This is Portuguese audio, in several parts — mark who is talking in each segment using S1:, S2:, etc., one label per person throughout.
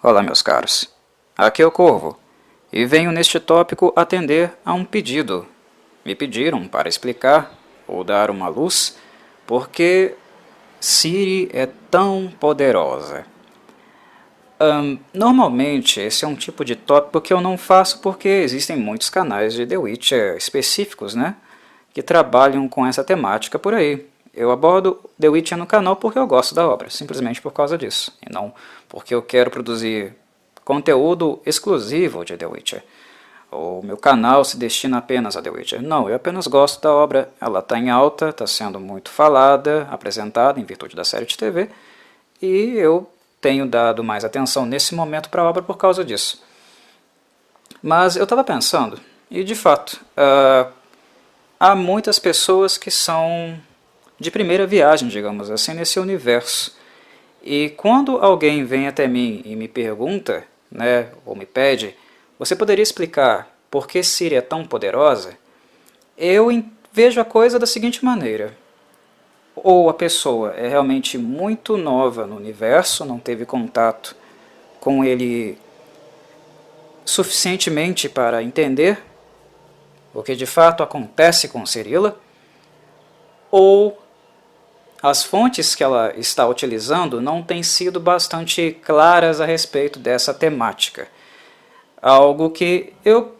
S1: Olá, meus caros. Aqui é o Corvo, e venho neste tópico atender a um pedido. Me pediram para explicar ou dar uma luz porque Siri é tão poderosa. Normalmente esse é um tipo de tópico que eu não faço porque existem muitos canais de The Witcher específicos, né, que trabalham com essa temática por aí. Eu abordo The Witcher no canal porque eu gosto da obra, simplesmente por causa disso, e não porque eu quero produzir conteúdo exclusivo de The Witcher. O meu canal se destina apenas a The Witcher. Não, eu apenas gosto da obra, ela está em alta, está sendo muito falada, apresentada em virtude da série de TV, e eu tenho dado mais atenção nesse momento para a obra por causa disso. Mas eu estava pensando, e de fato, há muitas pessoas que são de primeira viagem, digamos assim, nesse universo. E quando alguém vem até mim e me pergunta, né, ou me pede, você poderia explicar por que Siri é tão poderosa? Eu vejo a coisa da seguinte maneira. Ou a pessoa é realmente muito nova no universo, não teve contato com ele suficientemente para entender o que de fato acontece com Cirila, ou as fontes que ela está utilizando não têm sido bastante claras a respeito dessa temática. Algo que eu,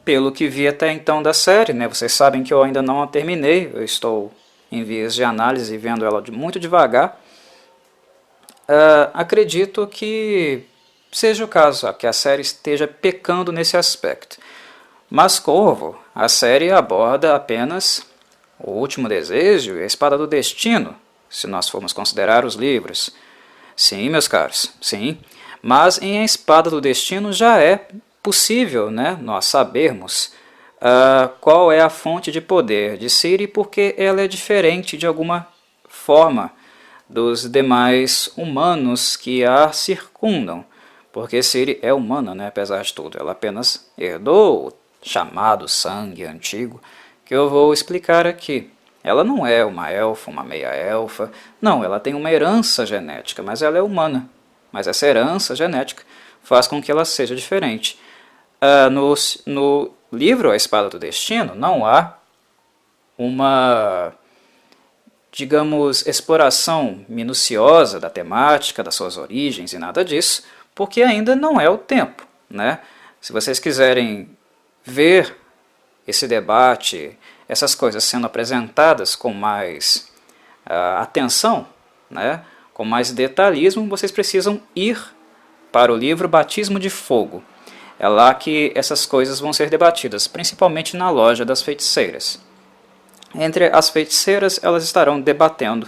S1: pelo que vi até então da série, né, vocês sabem que eu ainda não a terminei, eu estou em vias de análise vendo ela muito devagar, acredito que seja o caso, que a série esteja pecando nesse aspecto. Mas Corvo, a série aborda apenas o Último Desejo e a Espada do Destino, se nós formos considerar os livros. Sim, meus caros, sim. Mas em A Espada do Destino já é possível, né, nós sabermos qual é a fonte de poder de Ciri, porque ela é diferente de alguma forma dos demais humanos que a circundam. Porque Ciri é humana, né, apesar de tudo. Ela apenas herdou o chamado sangue antigo, que eu vou explicar aqui. Ela não é uma elfa, uma meia-elfa. Não, ela tem uma herança genética, mas ela é humana. Mas essa herança genética faz com que ela seja diferente. No livro A Espada do Destino, não há uma, digamos, exploração minuciosa da temática, das suas origens e nada disso, porque ainda não é o tempo, né? Se vocês quiserem ver esse debate, essas coisas sendo apresentadas com mais atenção, né, com mais detalhismo, vocês precisam ir para o livro Batismo de Fogo. É lá que essas coisas vão ser debatidas, principalmente na loja das feiticeiras. Entre as feiticeiras, elas estarão debatendo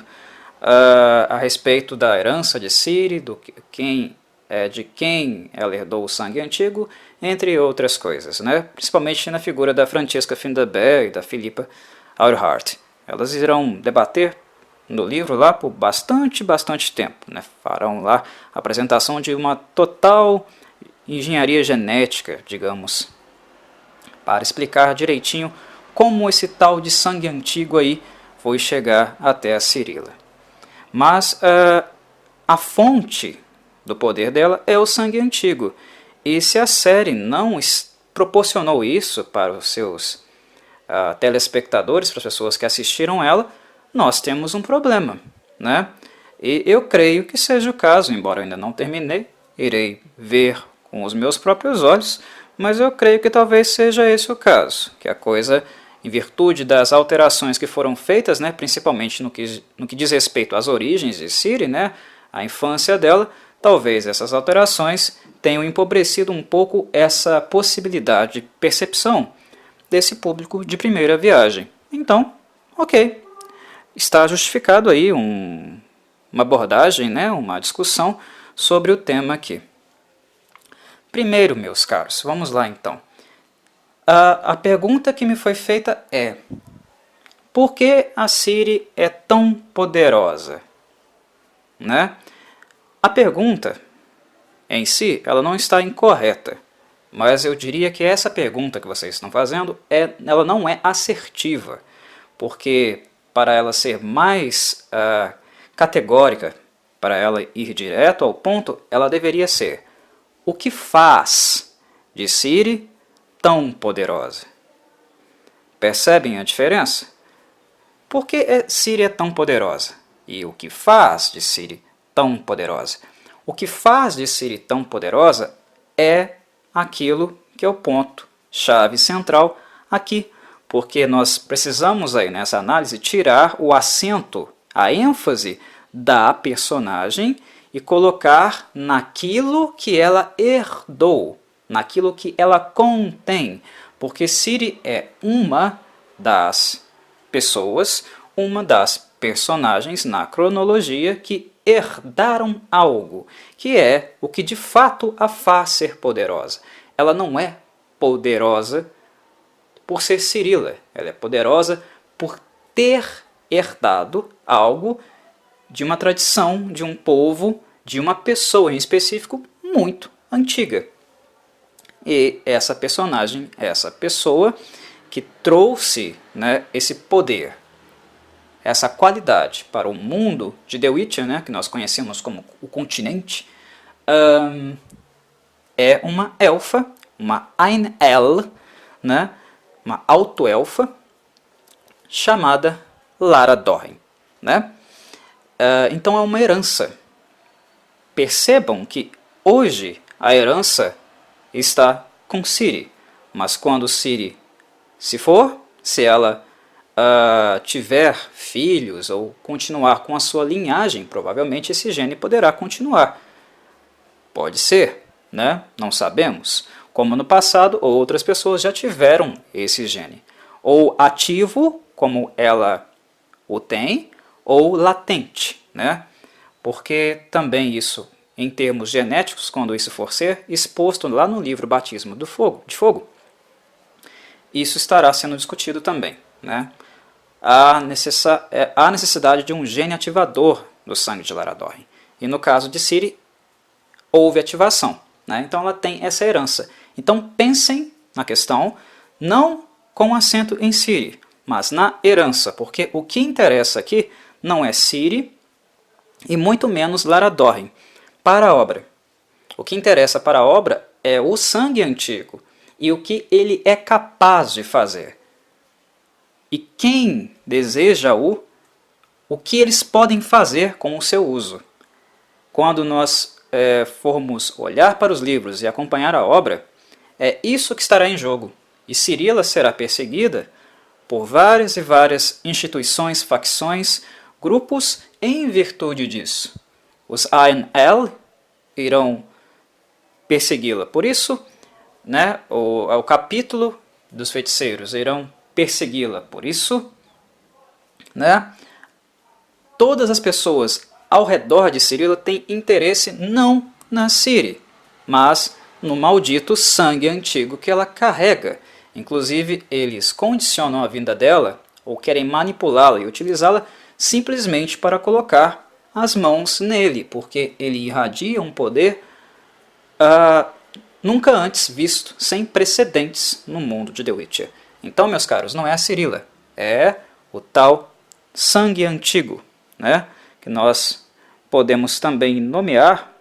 S1: a respeito da herança de Ciri, de quem ela herdou o sangue antigo, entre outras coisas, né? Principalmente na figura da Francesca Findabair e da Philippa Earhart. Elas irão debater no livro lá por bastante tempo, né? Farão lá a apresentação de uma total engenharia genética, digamos, para explicar direitinho como esse tal de sangue antigo aí foi chegar até a Cirila. Mas a fonte do poder dela é o sangue antigo. E se a série não proporcionou isso para os seus telespectadores, para as pessoas que assistiram ela, nós temos um problema, né? E eu creio que seja o caso, embora eu ainda não terminei, irei ver com os meus próprios olhos, mas eu creio que talvez seja esse o caso, que a coisa, em virtude das alterações que foram feitas, né, principalmente no que diz respeito às origens de Ciri, né, a infância dela, talvez essas alterações tenham empobrecido um pouco essa possibilidade de percepção desse público de primeira viagem. Então, ok, está justificado aí uma abordagem, né, uma discussão sobre o tema aqui. Primeiro, meus caros, vamos lá então. A pergunta que me foi feita é: por que a Ciri é tão poderosa? Né? A pergunta em si, ela não está incorreta, mas eu diria que essa pergunta que vocês estão fazendo, ela não é assertiva, porque para ela ser mais categórica, para ela ir direto ao ponto, ela deveria ser: o que faz de Ciri tão poderosa. Percebem a diferença? Por que Ciri é tão poderosa? E o que faz de Ciri tão poderosa? O que faz de Ciri tão poderosa é aquilo que é o ponto-chave central aqui, porque nós precisamos aí nessa análise tirar o acento, a ênfase da personagem e colocar naquilo que ela herdou, naquilo que ela contém, porque Ciri é uma das pessoas, uma das personagens na cronologia que herdaram algo, que é o que de fato a faz ser poderosa. Ela não é poderosa por ser Cirila, ela é poderosa por ter herdado algo de uma tradição, de um povo, de uma pessoa em específico muito antiga. E essa personagem, essa pessoa que trouxe, né, esse poder, essa qualidade para o mundo de The Witcher, né, que nós conhecemos como o continente, é uma elfa, uma Ainel, né, uma auto-elfa, chamada Lara Dorren. Né? Então é uma herança. Percebam que hoje a herança está com Ciri, mas quando Ciri se for, se ela tiver filhos ou continuar com a sua linhagem, provavelmente esse gene poderá continuar. Pode ser, né? Não sabemos. Como no passado, outras pessoas já tiveram esse gene. Ou ativo, como ela o tem, ou latente, né? Porque também isso, em termos genéticos, quando isso for ser exposto lá no livro Batismo de Fogo, isso estará sendo discutido também, né? Há necessidade de um gene ativador do sangue de Lara Dorren. E no caso de Ciri, houve ativação. Né? Então ela tem essa herança. Então pensem na questão, não com acento em Ciri, mas na herança, porque o que interessa aqui não é Ciri e muito menos Lara Dorren para a obra. O que interessa para a obra é o sangue antigo e o que ele é capaz de fazer. E quem deseja o que eles podem fazer com o seu uso. Quando nós formos olhar para os livros e acompanhar a obra, é isso que estará em jogo. E Cirila será perseguida por várias e várias instituições, facções, grupos em virtude disso. Os Ainel irão persegui-la. Por isso, né, o capítulo dos feiticeiros irão persegui-la. Por isso, né, todas as pessoas ao redor de Cirila têm interesse não na Ciri, mas no maldito sangue antigo que ela carrega. Inclusive, eles condicionam a vinda dela, ou querem manipulá-la e utilizá-la simplesmente para colocar as mãos nele, porque ele irradia um poder nunca antes visto, sem precedentes no mundo de The Witcher. Então, meus caros, não é a Cirila, é o tal sangue antigo, né? Que nós podemos também nomear,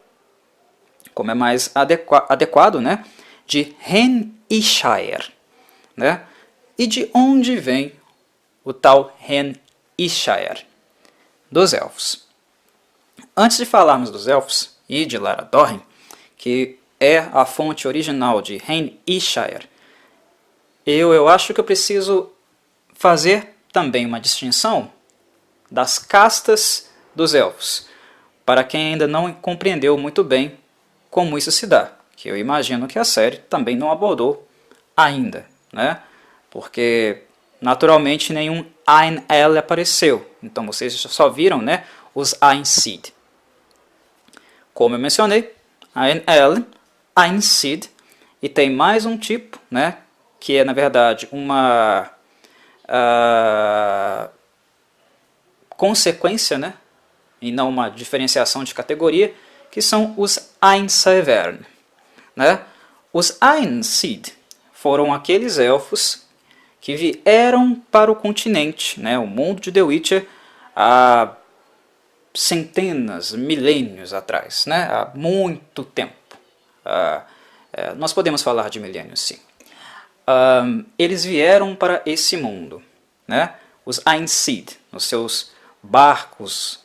S1: como é mais adequado, né? De Ren-Ishire. Né? E de onde vem o tal Ren-Ishire? Dos elfos. Antes de falarmos dos elfos e de Lara Dorren, que é a fonte original de Ren-Ishire, eu acho que eu preciso fazer também uma distinção das castas dos elfos, para quem ainda não compreendeu muito bem como isso se dá, que eu imagino que a série também não abordou ainda, né? Porque naturalmente nenhum Ainel apareceu, então vocês só viram, né, os Ainseed. Como eu mencionei, Ainel, Ainseed, e tem mais um tipo, né, que é na verdade uma consequência, né, e não uma diferenciação de categoria, que são os Ainsevern. Né? Os Ainseed foram aqueles elfos que vieram para o continente, né, o mundo de The Witcher, há centenas, milênios atrás, né, há muito tempo. Nós podemos falar de milênios, sim. Eles vieram para esse mundo, né? Os Ain Sith, nos seus barcos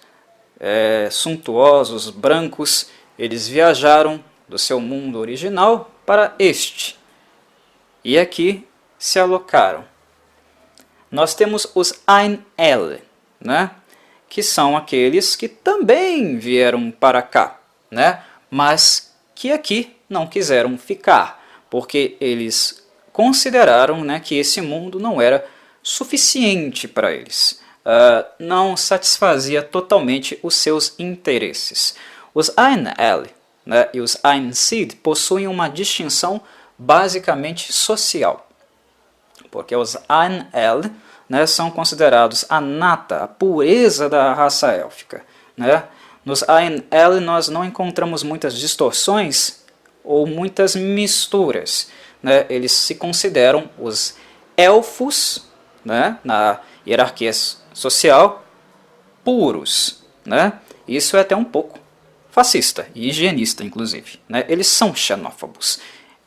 S1: suntuosos, brancos, eles viajaram do seu mundo original para este, e aqui se alocaram. Nós temos os Ain El, né? Que são aqueles que também vieram para cá, né? Mas que aqui não quiseram ficar, porque eles consideraram, né, que esse mundo não era suficiente para eles, não satisfazia totalmente os seus interesses. Os Ain El, né, e os Ain Sith possuem uma distinção basicamente social, porque os Ain El, né, são considerados a nata, a pureza da raça élfica, né? Nos Ain El nós não encontramos muitas distorções ou muitas misturas, né? Eles se consideram os elfos, né, na hierarquia social, puros, né? Isso é até um pouco fascista e higienista, inclusive, né? Eles são xenófobos.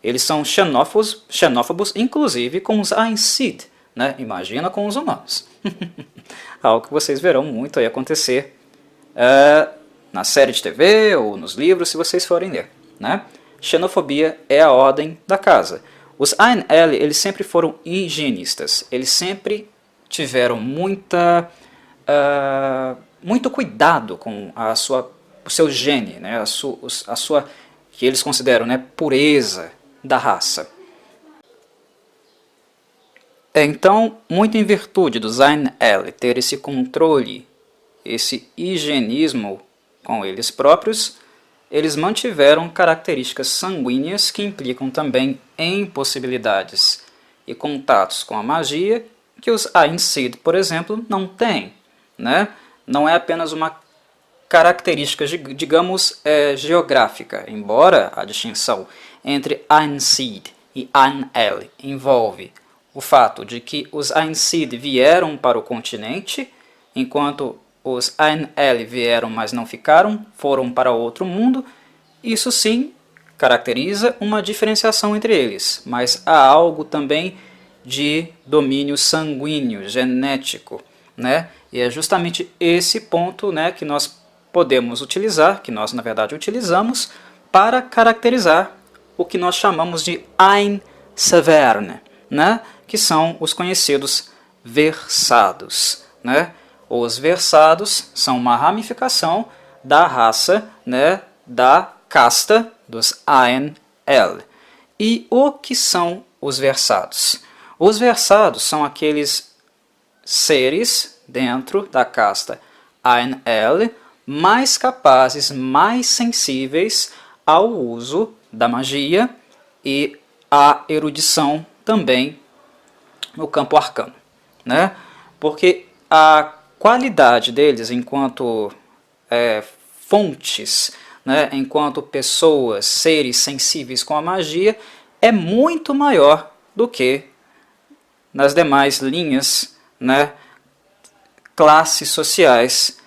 S1: Eles são xenófobos inclusive com os Ain Sith, né? Imagina com os humanos. Algo que vocês verão muito aí acontecer na série de TV ou nos livros, se vocês forem ler, né? Xenofobia é a ordem da casa. Os Ain El, eles sempre foram higienistas. Eles sempre tiveram muito cuidado com o seu gene, né? a sua, que eles consideram, né, pureza da raça. Então, muito em virtude dos Ain El ter esse controle, esse higienismo com eles próprios, eles mantiveram características sanguíneas que implicam também em possibilidades e contatos com a magia que os Ain Sith, por exemplo, não têm, né? Não é apenas uma característica, digamos, geográfica, embora a distinção entre Ain Sith e Ain El envolve o fato de que os Ain Sith vieram para o continente, enquanto os Ain El vieram, mas não ficaram, foram para outro mundo. Isso sim caracteriza uma diferenciação entre eles, mas há algo também de domínio sanguíneo, genético, né? E é justamente esse ponto, né, que nós podemos utilizar, que nós na verdade utilizamos, para caracterizar o que nós chamamos de Ain Severne, né? Que são os conhecidos versados, né? Os versados são uma ramificação da raça, né, da casta dos Ain El. E o que são os versados? Os versados são aqueles seres dentro da casta Ain El mais capazes, mais sensíveis ao uso da magia e à erudição também no campo arcano, né? Porque a qualidade deles enquanto fontes, né, enquanto pessoas, seres sensíveis com a magia, é muito maior do que nas demais linhas, né, classes sociais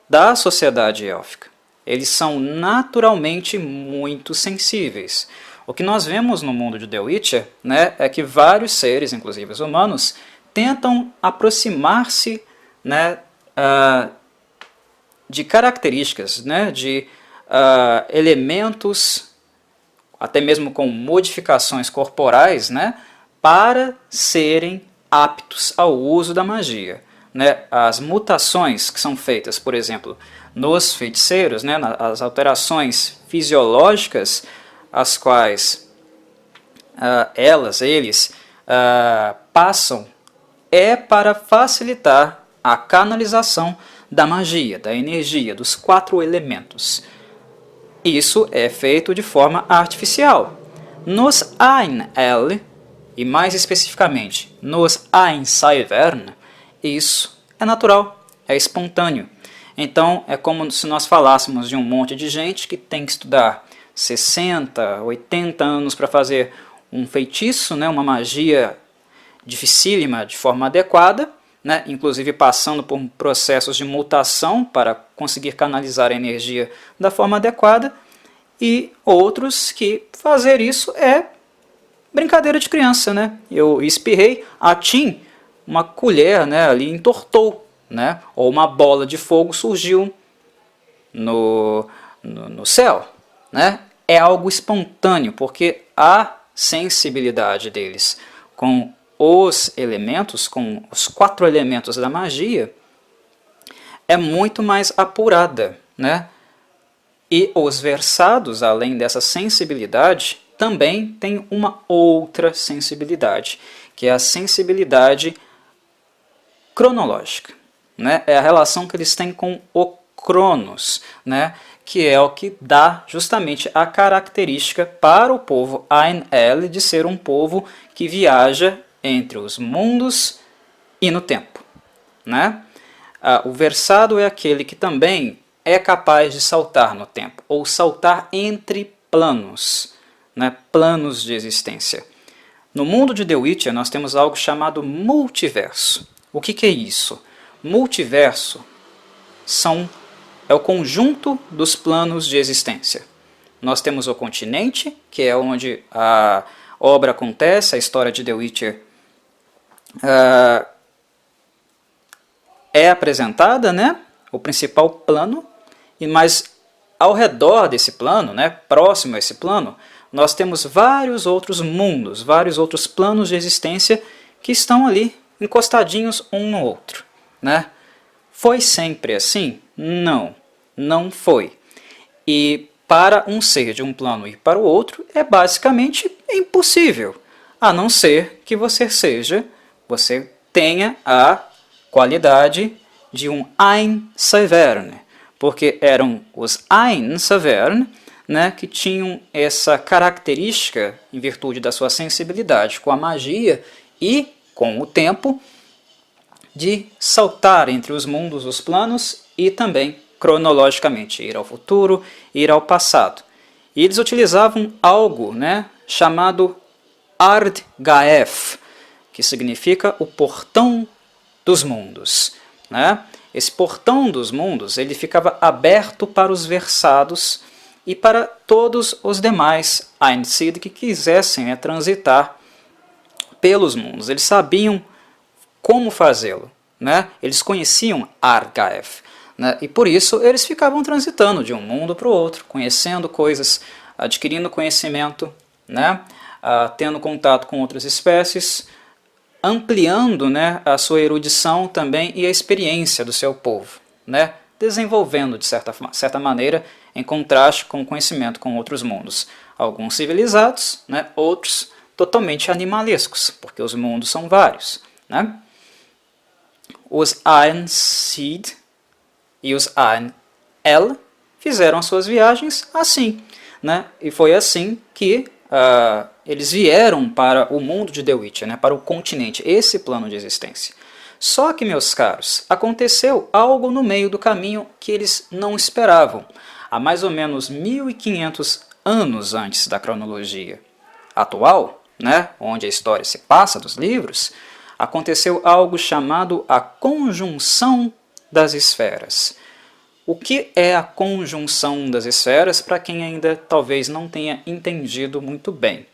S1: da sociedade élfica. Eles são naturalmente muito sensíveis. O que nós vemos no mundo de The Witcher, né, é que vários seres, inclusive os humanos, tentam aproximar-se, né, de características, né, de elementos, até mesmo com modificações corporais, né, para serem aptos ao uso da magia, né. As mutações que são feitas, por exemplo, nos feiticeiros, né, as alterações fisiológicas, as quais eles passam, é para facilitar a canalização da magia, da energia, dos 4 elementos. Isso é feito de forma artificial. Nos Ain El, e mais especificamente nos Ain Severne, isso é natural, é espontâneo. Então é como se nós falássemos de um monte de gente que tem que estudar 60, 80 anos para fazer um feitiço, né, uma magia dificílima de forma adequada, né, inclusive passando por processos de mutação para conseguir canalizar a energia da forma adequada, e outros que fazer isso é brincadeira de criança, né? Eu espirrei, atim, uma colher, né, ali entortou, né? Ou uma bola de fogo surgiu no céu, né? É algo espontâneo, porque a sensibilidade deles com os elementos, com os 4 elementos da magia, é muito mais apurada, né? E os versados, além dessa sensibilidade, também têm uma outra sensibilidade, que é a sensibilidade cronológica, né? É a relação que eles têm com o Cronos, né? Que é o que dá justamente a característica para o povo Ain-El de ser um povo que viaja entre os mundos e no tempo, né? O versado é aquele que também é capaz de saltar no tempo, ou saltar entre planos, né? Planos de existência. No mundo de The Witcher nós temos algo chamado multiverso. O que é isso? Multiverso é o conjunto dos planos de existência. Nós temos o continente, que é onde a obra acontece, a história de The Witcher é apresentada, né? O principal plano, mas ao redor desse plano, né? Próximo a esse plano, nós temos vários outros mundos, vários outros planos de existência que estão ali encostadinhos um no outro, né? Foi sempre assim? Não, não foi. E para um ser de um plano ir para o outro é basicamente impossível, a não ser que você tenha a qualidade de um Ain-Saverne, porque eram os Ain-Saverne, né, que tinham essa característica, em virtude da sua sensibilidade com a magia e com o tempo, de saltar entre os mundos, os planos, e também cronologicamente, ir ao futuro, ir ao passado. E eles utilizavam algo, né, chamado Ard-Gaef, que significa o portão dos mundos, né? Esse portão dos mundos ele ficava aberto para os versados e para todos os demais Ain Sith que quisessem, né, transitar pelos mundos. Eles sabiam como fazê-lo, né? Eles conheciam Ard-Gaef, né? E por isso eles ficavam transitando de um mundo para o outro, conhecendo coisas, adquirindo conhecimento, né? Tendo contato com outras espécies, ampliando, né, a sua erudição também e a experiência do seu povo, né? Desenvolvendo de certa maneira em contraste com o conhecimento com outros mundos. Alguns civilizados, né? Outros totalmente animalescos, porque os mundos são vários, né? Os Ain Sith e os Ain-El fizeram suas viagens assim, né? E foi assim que eles vieram para o mundo de The Witcher, né? Para o continente, esse plano de existência. Só que, meus caros, aconteceu algo no meio do caminho que eles não esperavam, há mais ou menos 1500 anos antes da cronologia atual, né? Onde a história se passa dos livros, aconteceu algo chamado a conjunção das esferas. O que é a conjunção das esferas para quem ainda talvez não tenha entendido muito bem?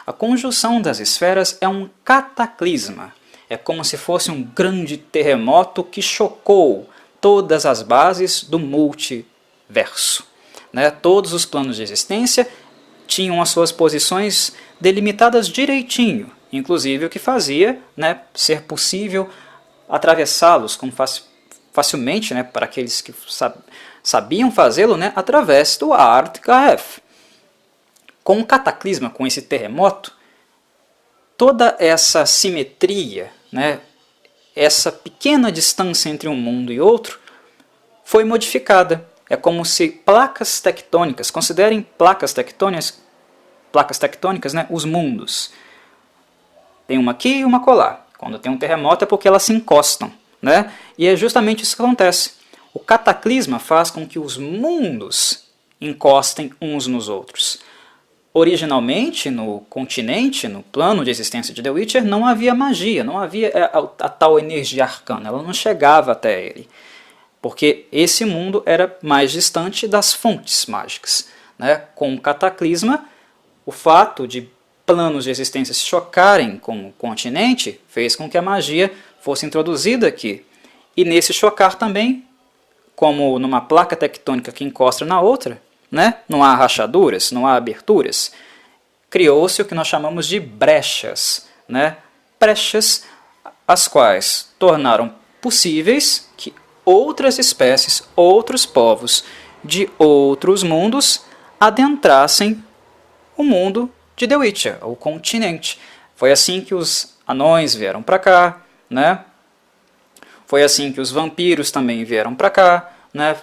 S1: A conjunção das esferas é um cataclisma. É como se fosse um grande terremoto que chocou todas as bases do multiverso, né? Todos os planos de existência tinham as suas posições delimitadas direitinho, inclusive o que fazia, né, ser possível atravessá-los facilmente, né, para aqueles que sabiam fazê-lo, né, através do Ard-Gaef. Com o cataclisma, com esse terremoto, toda essa simetria, né, essa pequena distância entre um mundo e outro, foi modificada. É como se placas tectônicas, considerem placas tectônicas, né, os mundos. Tem uma aqui e uma colar. Quando tem um terremoto é porque elas se encostam, né? E é justamente isso que acontece. O cataclisma faz com que os mundos encostem uns nos outros. Originalmente, no continente, no plano de existência de The Witcher, não havia magia, não havia a tal energia arcana, ela não chegava até ele. Porque esse mundo era mais distante das fontes mágicas, né? Com o cataclisma, o fato de planos de existência se chocarem com o continente fez com que a magia fosse introduzida aqui. E nesse chocar também, como numa placa tectônica que encosta na outra, né? Não há rachaduras, não há aberturas, criou-se o que nós chamamos de brechas, né? Brechas as quais tornaram possíveis que outras espécies, outros povos de outros mundos adentrassem o mundo de The Witcher, o continente. Foi assim que os anões vieram para cá, né? Foi assim que os vampiros também vieram para cá, né?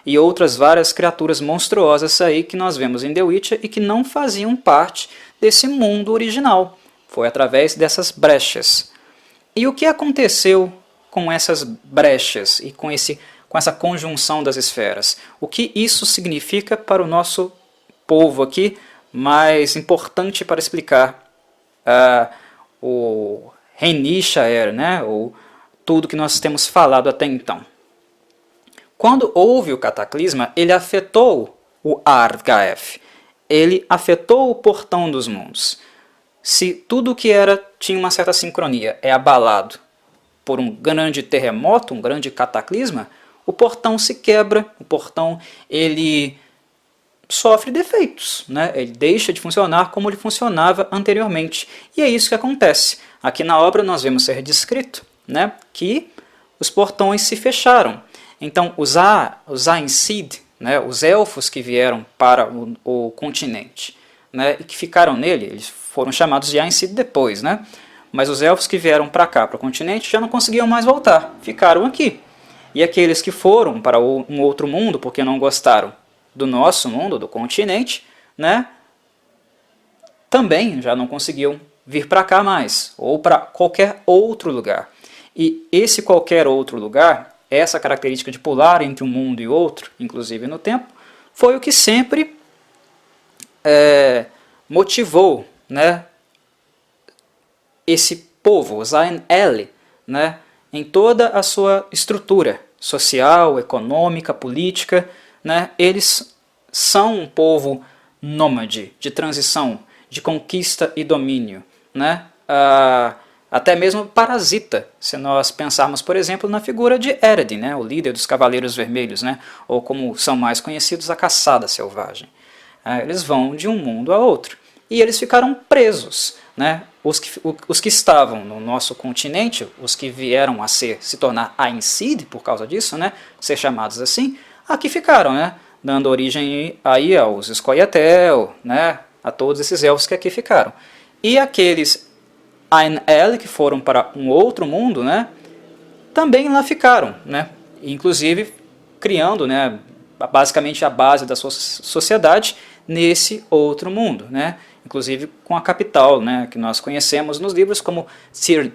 S1: E outras várias criaturas monstruosas aí que nós vemos em The Witcher e que não faziam parte desse mundo original. Foi através dessas brechas. E o que aconteceu com essas brechas e com essa conjunção das esferas? O que isso significa para o nosso povo aqui, mais importante para explicar o Rhaenyra, né? Ou tudo que nós temos falado até então. Quando houve o cataclisma, ele afetou o Ardgaeth, ele afetou o Portão dos Mundos. Se tudo que tinha uma certa sincronia é abalado por um grande terremoto, um grande cataclisma, o portão se quebra, o portão ele sofre defeitos, né? Ele deixa de funcionar como ele funcionava anteriormente. E é isso que acontece. Aqui na obra nós vemos ser descrito, né, que os portões se fecharam. Então os Aen Seed, né, os elfos que vieram para o continente, né, e que ficaram nele, eles foram chamados de Aen Seed depois, né? Mas os elfos que vieram para cá, para o continente, já não conseguiam mais voltar, ficaram aqui. E aqueles que foram para um outro mundo, porque não gostaram do nosso mundo, do continente, né, também já não conseguiam vir para cá mais, ou para qualquer outro lugar. E esse qualquer outro lugar, essa característica de pular entre um mundo e outro, inclusive no tempo, foi o que sempre motivou, né, esse povo, os Aen-Elle, né, em toda a sua estrutura social, econômica, política, né, eles são um povo nômade, de transição, de conquista e domínio, né, até mesmo parasita, se nós pensarmos, por exemplo, na figura de Eredin, né, o líder dos Cavaleiros Vermelhos, né, ou como são mais conhecidos, a Caçada Selvagem. Eles vão de um mundo a outro. E eles ficaram presos, né? Os que estavam no nosso continente, os que vieram a se tornar Aen Seed por causa disso, né? Ser chamados assim, aqui ficaram, né? Dando origem aí aos Scoia'tael, né? A todos esses elfos que aqui ficaram. E aqueles Aen-Elle que foram para um outro mundo, né? Também lá ficaram, né? Inclusive criando, né, basicamente a base da sua sociedade nesse outro mundo, né? Inclusive com a capital, né, que nós conhecemos nos livros como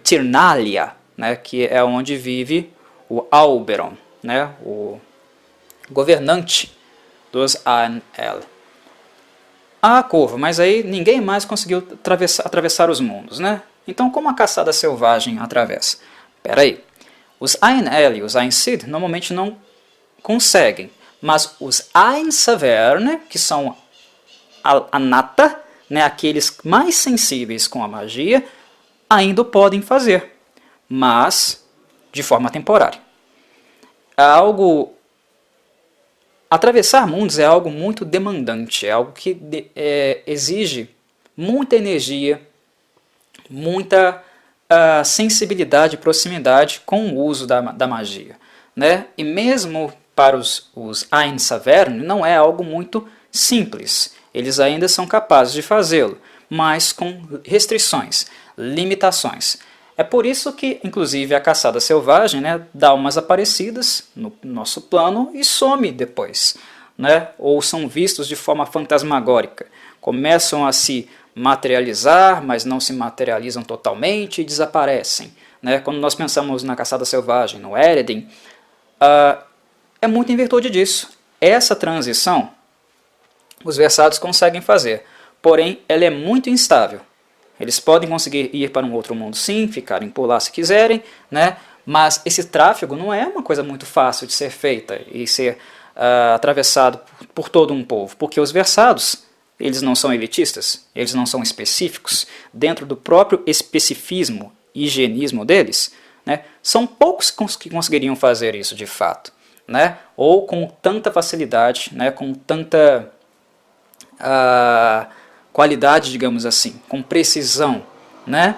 S1: Tirnalia, né, que é onde vive o Alberon, né, o governante dos Aen-Elle. Corvo, mas aí ninguém mais conseguiu atravessar os mundos, né? Então como a Caçada Selvagem atravessa? Espera aí. Os Aen-Elle e os Aen Seed normalmente não conseguem, mas os Aen Saverne, que são a nata, né, aqueles mais sensíveis com a magia, ainda o podem fazer, mas de forma temporária. Atravessar mundos é algo muito demandante, é algo que exige muita energia, muita sensibilidade e proximidade com o uso da magia, né? E mesmo para os Aen Saverne não é algo muito simples. Eles ainda são capazes de fazê-lo, mas com restrições, limitações. É por isso que, inclusive, a Caçada Selvagem, né, dá umas aparecidas no nosso plano e some depois, né? Ou são vistos de forma fantasmagórica. Começam a se materializar, mas não se materializam totalmente e desaparecem, né? Quando nós pensamos na Caçada Selvagem, no Eredin, é muito em virtude disso. Essa transição os versados conseguem fazer, porém ela é muito instável. Eles podem conseguir ir para um outro mundo sim, ficarem por lá se quiserem, né? Mas esse tráfego não é uma coisa muito fácil de ser feita e ser atravessado por todo um povo, porque os versados, eles não são elitistas, eles não são específicos, dentro do próprio especificismo, higienismo deles, né, são poucos que conseguiriam fazer isso de fato, né, ou com tanta facilidade, né, com tanta qualidade, digamos assim, com precisão, né.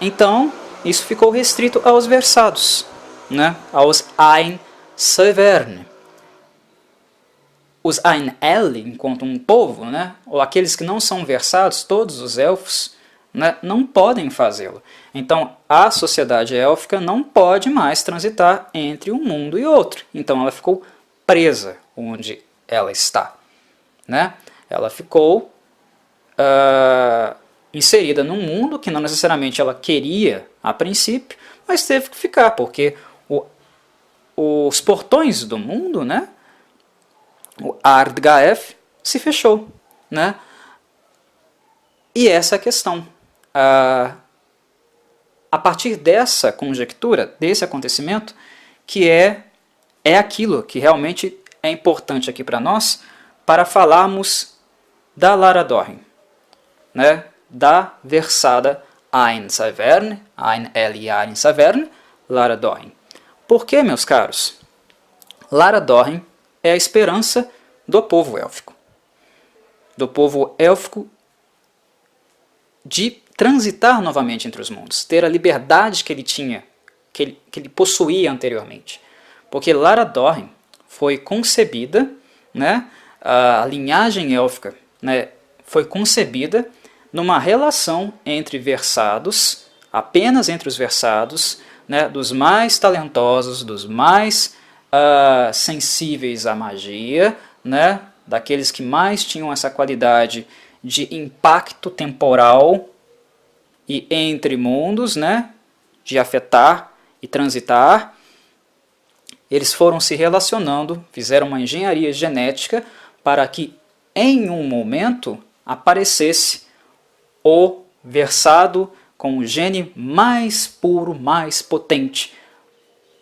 S1: Então, isso ficou restrito aos versados, né, aos Ein-Severne. Os Ain-El, enquanto um povo, né, ou aqueles que não são versados, todos os elfos, né, não podem fazê-lo. Então, a sociedade élfica não pode mais transitar entre um mundo e outro. Então, ela ficou presa onde ela está, né? Ela ficou inserida num mundo que não necessariamente ela queria a princípio, mas teve que ficar, porque os portões do mundo, né, o Ardgaef, se fechou, né? E essa é a questão. A partir dessa conjectura, desse acontecimento, que é aquilo que realmente é importante aqui para nós, para falarmos da Lara Dorren, né? Da versada Ein-Severne, Ein-El e Ein-Severne, Lara Dorren. Por quê, meus caros? Lara Dorren é a esperança do povo élfico. Do povo élfico de transitar novamente entre os mundos, ter a liberdade que ele tinha, que ele possuía anteriormente. Porque Lara Dorren foi concebida, né, a linhagem élfica, né, foi concebida numa relação entre versados, apenas entre os versados, né, dos mais talentosos, dos mais sensíveis à magia, né, daqueles que mais tinham essa qualidade de impacto temporal e entre mundos, né, de afetar e transitar. Eles foram se relacionando, fizeram uma engenharia genética para que em um momento aparecesse o versado com o gene mais puro, mais potente,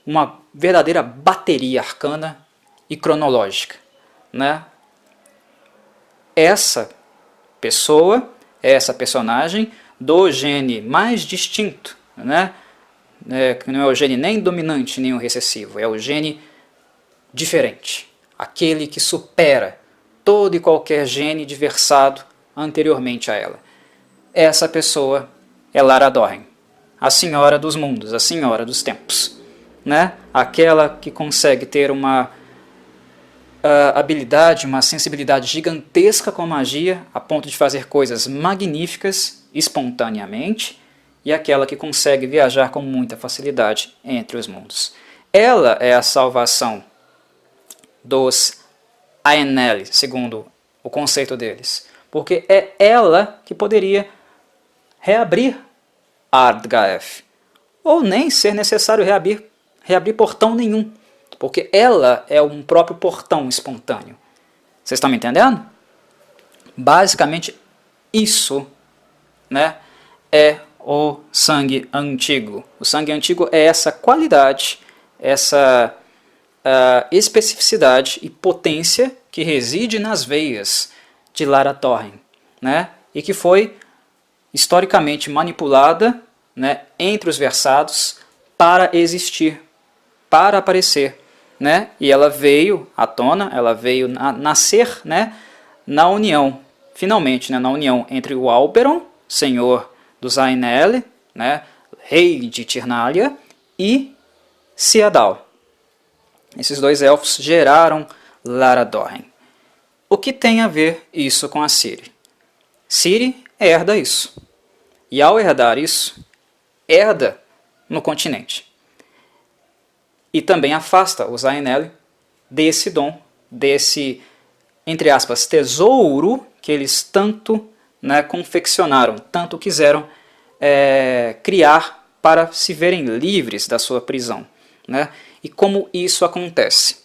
S1: uma verdadeira bateria arcana e cronológica, né? Essa pessoa, essa personagem do gene mais distinto, né? Que não é o gene nem dominante nem o recessivo, é o gene diferente, aquele que supera todo e qualquer gene de versado anteriormente a ela. Essa pessoa é Lara Dorren, a senhora dos mundos, a senhora dos tempos, né? Aquela que consegue ter uma habilidade, uma sensibilidade gigantesca com a magia, a ponto de fazer coisas magníficas espontaneamente, e aquela que consegue viajar com muita facilidade entre os mundos. Ela é a salvação dos Aenel, segundo o conceito deles, porque é ela que poderia reabrir Ardgaef, ou nem ser necessário reabrir portão nenhum, porque ela é um próprio portão espontâneo. Vocês estão me entendendo? Basicamente, isso, né, é o sangue antigo. O sangue antigo é essa qualidade, essa especificidade e potência que reside nas veias de Lara Dorren, né, e que foi historicamente manipulada, né, entre os versados para existir, para aparecer, né, e ela veio à tona, ela veio nascer, né, na união, finalmente, né, na união entre o Alberon, senhor dos Aenel, né, rei de Tirnalia, e Cíadal. Esses dois elfos geraram Lara Dorren. O que tem a ver isso com a Ciri? Ciri herda isso. E ao herdar isso, herda no continente. E também afasta os Aenel desse dom, desse, entre aspas, tesouro que eles tanto, né, confeccionaram, tanto quiseram criar para se verem livres da sua prisão, né? E como isso acontece?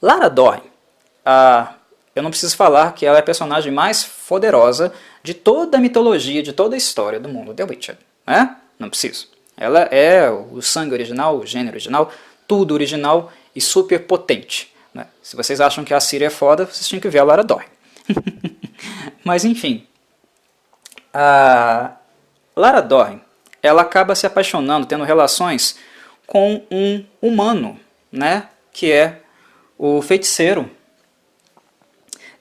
S1: Lara Dorren, eu não preciso falar que ela é a personagem mais poderosa de toda a mitologia, de toda a história do mundo The Witcher, né? Não preciso. Ela é o sangue original, o gênero original, tudo original, e super potente, né? Se vocês acham que a Ciri é foda, vocês tinham que ver a Lara Dorn. Mas enfim, a Lara Dorn, ela acaba se apaixonando, tendo relações com um humano, né? Que é o feiticeiro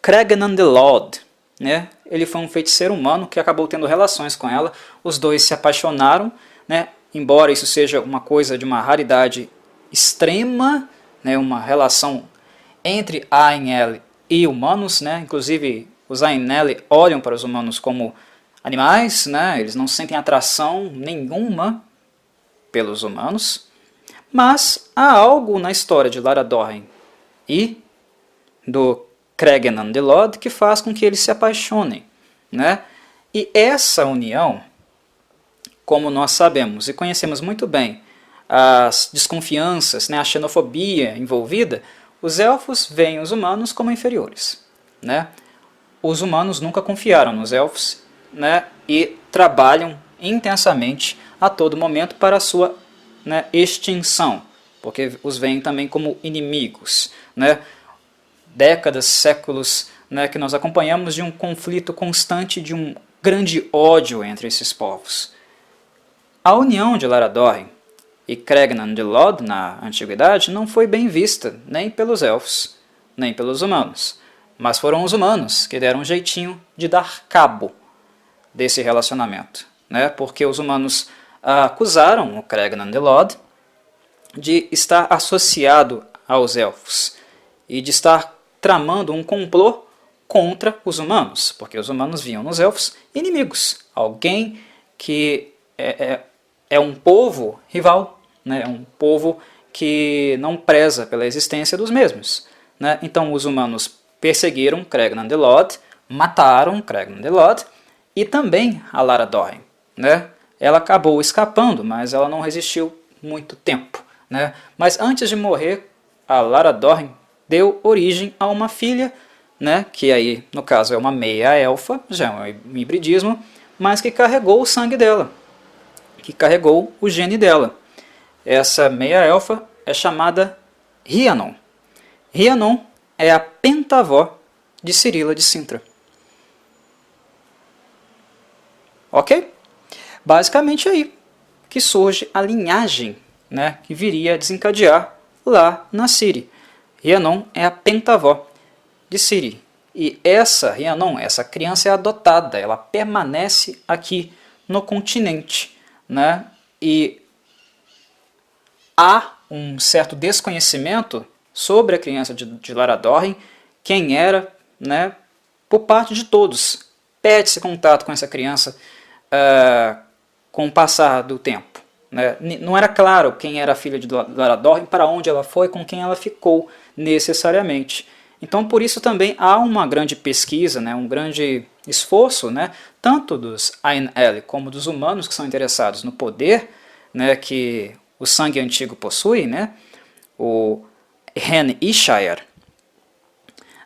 S1: Cregnan the Lord, né? Ele foi um feiticeiro humano que acabou tendo relações com ela. Os dois se apaixonaram, né? Embora isso seja uma coisa de uma raridade extrema, né? Uma relação entre Ainel e humanos, né? Inclusive os Ainel olham para os humanos como animais, né? Eles não sentem atração nenhuma pelos humanos. Mas há algo na história de Lara Dorn e do Cregnan the Lord que faz com que eles se apaixonem, né? E essa união, como nós sabemos e conhecemos muito bem as desconfianças, né, a xenofobia envolvida, os elfos veem os humanos como inferiores, né? Os humanos nunca confiaram nos elfos, né, e trabalham intensamente a todo momento para a sua, né, extinção, porque os veem também como inimigos, né? Décadas, séculos, né, que nós acompanhamos de um conflito constante, de um grande ódio entre esses povos. A união de Lara Dorn e Cregnan the Lord na antiguidade não foi bem vista nem pelos elfos, nem pelos humanos, mas foram os humanos que deram um jeitinho de dar cabo desse relacionamento, né? Porque os humanos acusaram o Cregnan the Lord de estar associado aos elfos e de estar tramando um complô contra os humanos, porque os humanos viam nos elfos inimigos, alguém que é um povo rival, né? É um povo que não preza pela existência dos mesmos, né? Então os humanos perseguiram Cregnan the Lord, mataram Cregnan the Lord e também a Lara Dorn, né? Ela acabou escapando, mas ela não resistiu muito tempo, né? Mas antes de morrer, a Lara Dorn deu origem a uma filha, né, que aí, no caso, é uma meia-elfa, já é um hibridismo, mas que carregou o sangue dela, que carregou o gene dela. Essa meia-elfa é chamada Rhiannon. Rhiannon é a pentavó de Cirila de Cintra. Ok? Basicamente aí que surge a linhagem, né, que viria a desencadear lá na Ciri. Rhiannon é a pentavó de Ciri. E essa Rhiannon, essa criança é adotada, ela permanece aqui no continente, né? E há um certo desconhecimento sobre a criança de Lara Dorn, quem era, né, por parte de todos. Perde-se contato com essa criança com o passar do tempo, né? Não era claro quem era a filha de Lara Dorn, para onde ela foi, com quem ela ficou necessariamente. Então, por isso também há uma grande pesquisa, né, um grande esforço, né, tanto dos Ainel como dos humanos que são interessados no poder, né, que o sangue antigo possui, né, o Hen Ishire,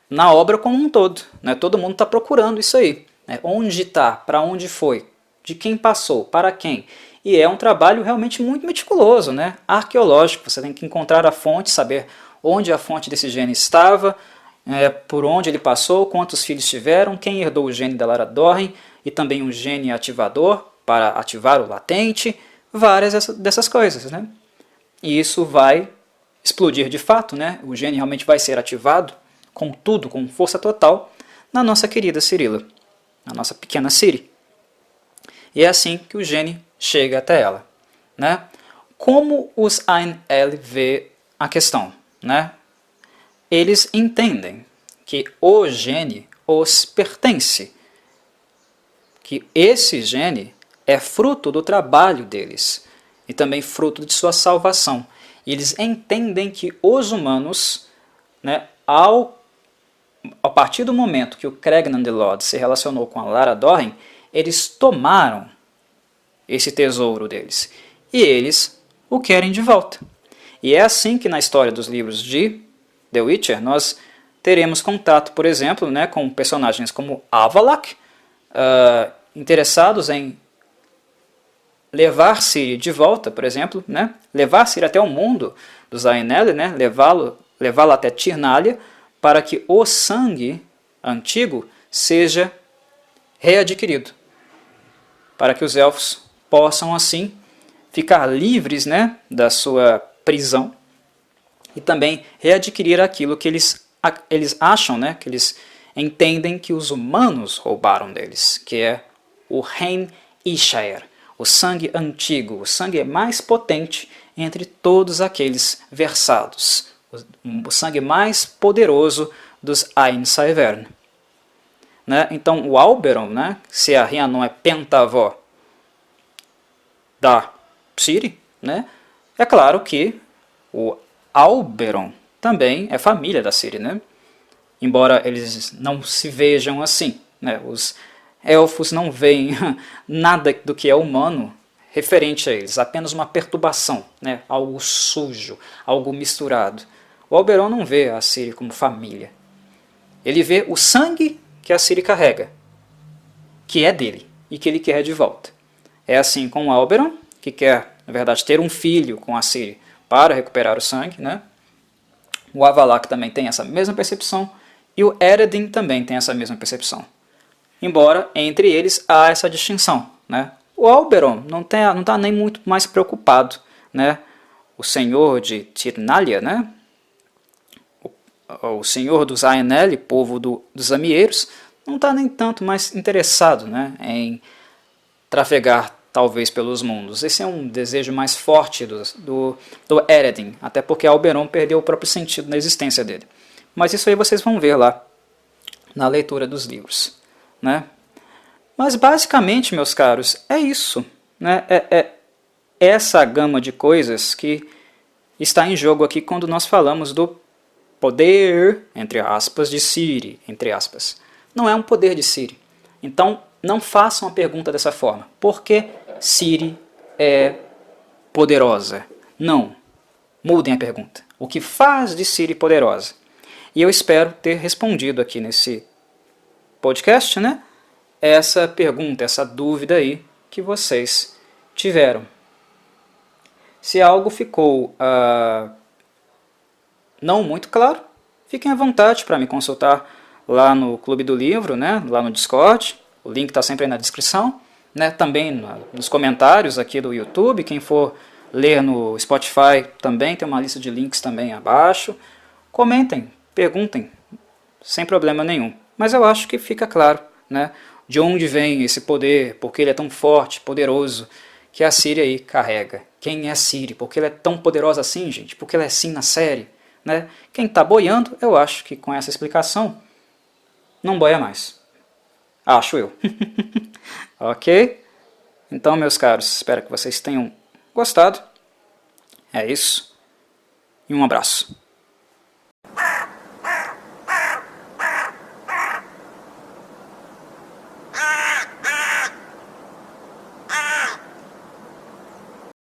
S1: na obra como um todo, né, todo mundo está procurando isso aí, né, onde está, para onde foi, de quem passou, para quem. E é um trabalho realmente muito meticuloso, né, arqueológico. Você tem que encontrar a fonte, saber onde a fonte desse gene estava, por onde ele passou, quantos filhos tiveram, quem herdou o gene da Lara Dorn e também um gene ativador para ativar o latente, várias dessas coisas, né? E isso vai explodir de fato, né? O gene realmente vai ser ativado com tudo, com força total, na nossa querida Cirila, na nossa pequena Ciri. E é assim que o gene chega até ela, né? Como os Ainel vê a questão, né? Eles entendem que o gene os pertence, que esse gene é fruto do trabalho deles e também fruto de sua salvação. E eles entendem que os humanos, né, a partir do momento que o Cregnan the Lord se relacionou com a Lara Dorn, eles tomaram esse tesouro deles e eles o querem de volta. E é assim que na história dos livros de The Witcher nós teremos contato, por exemplo, né, com personagens como Avallac'h, interessados em levar Ciri de volta, por exemplo, né? Levar Ciri até o mundo dos Ainel, né? Levá-lo até Tirnalia, para que o sangue antigo seja readquirido, para que os elfos possam assim ficar livres, né, da sua prisão e também readquirir aquilo que eles acham, né, que eles entendem que os humanos roubaram deles, que é o Rein Ishaer, o sangue antigo, o sangue mais potente entre todos aqueles versados, o sangue mais poderoso dos Ainsaevern. Né? Então o Alberon, né, se a Rhiannon é pentavó da Ciri, né, é claro que o Alberon também é família da Ciri, né? Embora eles não se vejam assim. Né? Os elfos não veem nada do que é humano referente a eles, apenas uma perturbação, né? Algo sujo, algo misturado. O Alberon não vê a Ciri como família. Ele vê o sangue que a Ciri carrega, que é dele e que ele quer de volta. É assim com o Alberon, que quer, na verdade, ter um filho com a Ciri para recuperar o sangue. Né? O Avalak também tem essa mesma percepção e o Eredin também tem essa mesma percepção. Embora entre eles há essa distinção. Né? O Alberon não está nem muito mais preocupado. Né? O senhor de Tirnalia, né? O senhor dos Ainel, povo dos Amieiros, não está nem tanto mais interessado, né, em trafegar talvez pelos mundos. Esse é um desejo mais forte do Eredin, até porque Alberon perdeu o próprio sentido na existência dele. Mas isso aí vocês vão ver lá na leitura dos livros. Né? Mas basicamente, meus caros, é isso. Né? É essa gama de coisas que está em jogo aqui quando nós falamos do poder, entre aspas, de Ciri, entre aspas. Não é um poder de Ciri. Então, não façam a pergunta dessa forma. Por que Ciri é poderosa? Não. Mudem a pergunta. O que faz de Ciri poderosa? E eu espero ter respondido aqui nesse podcast, né? Essa pergunta, essa dúvida aí que vocês tiveram. Se algo ficou não muito claro, fiquem à vontade para me consultar lá no Clube do Livro, né, lá no Discord, o link está sempre aí na descrição, né, também nos comentários aqui do YouTube, quem for ler no Spotify também tem uma lista de links também abaixo. Comentem, perguntem, sem problema nenhum. Mas eu acho que fica claro, né, de onde vem esse poder, porque ele é tão forte, poderoso, que a Ciri aí carrega. Quem é Ciri? Por que ela é tão poderosa assim, gente? Por que ela é assim na série? Né? Quem está boiando, eu acho que com essa explicação não boia mais. Acho eu. Ok? Então, meus caros, espero que vocês tenham gostado. É isso. E um abraço.